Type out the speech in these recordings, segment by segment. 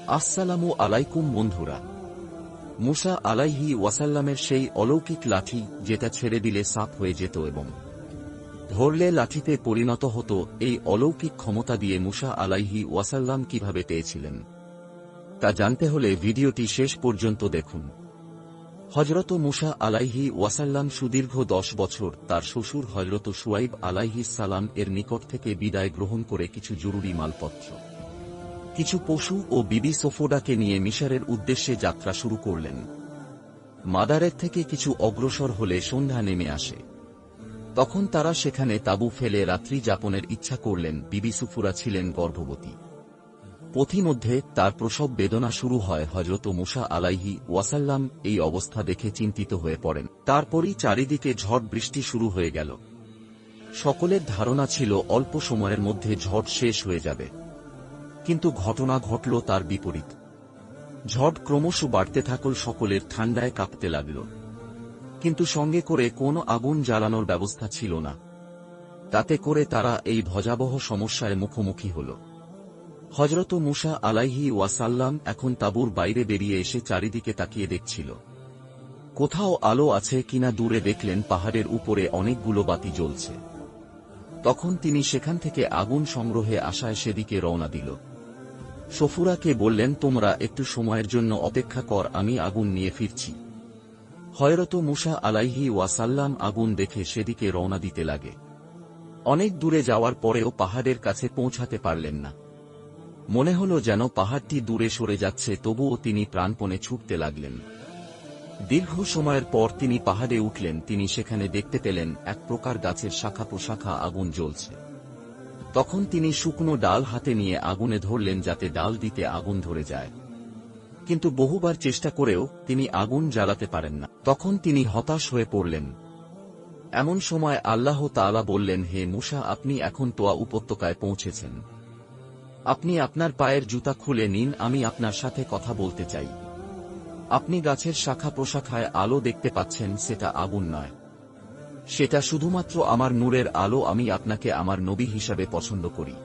আসসালামু আলাইকুম বন্ধুরা। মুসা আলাইহি ওয়াসাল্লামের সেই অলৌকিক লাঠি যেটা ছেড়ে দিলে সাপ হয়ে যেত এবং ধরলে লাঠিতে পরিণত হতো, এই অলৌকিক ক্ষমতা দিয়ে মুসা আলাইহি ওয়াসাল্লাম কিভাবে পেয়েছিলেন তা জানতে হলে ভিডিওটি শেষ পর্যন্ত দেখুন। হযরত মুসা আলাইহি ওয়াসাল্লাম সুদীর্ঘ 10 বছর তার শ্বশুর হযরত শুআইব আলাইহিস সালাম এর নিকট থেকে বিদায় গ্রহণ করে কিছু জরুরি মালপত্র, কিছু পশু ও বিবি সফোদাকে নিয়ে মিশরের উদ্দেশ্যে যাত্রা শুরু করলেন। মাদারের থেকে কিছু অগ্রসর হলে সন্ধ্যা নেমে আসে। তখন তারা সেখানে তাঁবু ফেলে রাত্রি যাপনের ইচ্ছা করলেন। বিবি সুফুরা ছিলেন গর্ভবতী। পথিমধ্যে তার প্রসব বেদনা শুরু হয়। হযরত মুসা আলাইহি ওয়াসাল্লাম এই অবস্থা দেখে চিন্তিত হয়ে পড়েন। তারপরই চারিদিকে ঝড় বৃষ্টি শুরু হয়ে গেল। সকলের ধারণা ছিল অল্প সময়ের মধ্যে ঝড় শেষ হয়ে যাবে, কিন্তু ঘটনা ঘটল তার বিপরীত। ঝড় ক্রমশ বাড়তে থাকল, সকলের ঠান্ডায় কাঁপতে লাগল, কিন্তু সঙ্গে করে কোনো আগুন জ্বালানোর ব্যবস্থা ছিল না। তাতে করে তারা এই ভয়াবহ সমস্যায় মুখোমুখি হল। হযরত মুসা আলাইহি ওয়াসাল্লাম এখন তাঁবুর বাইরে বেরিয়ে এসে চারিদিকে তাকিয়ে দেখছিল কোথাও আলো আছে কিনা। দূরে দেখলেন পাহাড়ের উপরে অনেকগুলো বাতি জ্বলছে। তখন তিনি সেখান থেকে আগুন সংগ্রহে আশায় সেদিকে রওনা দিল। সফুরাকে বললেন, তোমরা একটু সময়ের জন্য অপেক্ষা কর, আমি আগুন নিয়ে ফিরছি। হযরত মুসা আলাইহি ওয়াসাল্লাম আগুন দেখে সেদিকে রওনা দিতে লাগে। অনেক দূরে যাওয়ার পরেও পাহাড়ের কাছে পৌঁছাতে পারলেন না। মনে হল যেন পাহাড়টি দূরে সরে যাচ্ছে, তবুও তিনি প্রাণপণে ছুটতে লাগলেন। দীর্ঘ সময়ের পর তিনি পাহাড়ে উঠলেন। তিনি সেখানে দেখতে পেলেন এক প্রকার গাছের শাখা প্রশাখা আগুন জ্বলছে। তখন তিনি শুকনো ডাল হাতে নিয়ে আগুনে ধরলেন যাতে ডাল দিতে আগুন ধরে যায়, কিন্তু বহুবার চেষ্টা করেও তিনি আগুন জ্বালাতে পারেন না। তখন তিনি হতাশ হয়ে পড়লেন। এমন সময় আল্লাহ তাআলা বললেন, হে মুসা, আপনি এখন তোয়া উপত্যকায় পৌঁছেছেন। আপনি আপনার পায়ের জুতা খুলে নিন, আমি আপনার সাথে কথা বলতে চাই। আপনি গাছের শাখা প্রশাখায় আলো দেখতে পাচ্ছেন, সেটা আগুন নয়, সেটা শুধুমাত্র আমার নূরের আলো। আমি আপনাকে আমার নবী হিসাবে পছন্দ করি।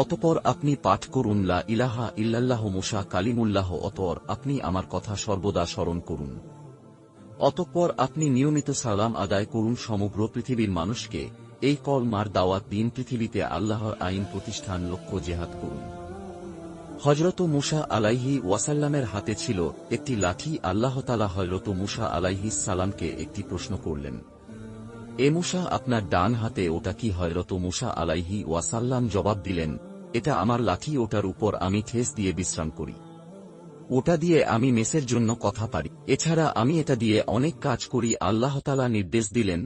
অতঃপর আপনি পাঠ করুন, লা ইলাহা ইল্লাল্লাহ মুসা কালিমুল্লাহ। অতঃপর আপনি আমার কথা সর্বদা স্মরণ করুন। অতঃপর আপনি নিয়মিত সালাম আদায় করুন সমগ্র পৃথিবীর মানুষকে। এই কলমার দাওয়াত দিন, পৃথিবীতে আল্লাহর আইন প্রতিষ্ঠান লক্ষ্য জেহাদ করুন। হযরত মুসা আলাইহি ওয়াসাল্লামের হাতে ছিল একটি লাঠি। আল্লাহ তাআলা হযরত মুসা আলাইহিস সালামকে একটি প্রশ্ন করলেন, এ মুসা, আপনার ডান হাতে ওটা কি? হযরত মুসা আলাইহি ওয়াসাল্লাম জবাব দিলেন, এটা আমার লাঠি, ওটার উপর আমি ঠেস দিয়ে বিশ্রাম করি। ওটা দিয়ে আমি মেসের জন্য কথা পারি। এছাড়া আমি এটা দিয়ে অনেক কাজ করি। আল্লাহ তাআলা নির্দেশ দিলেন,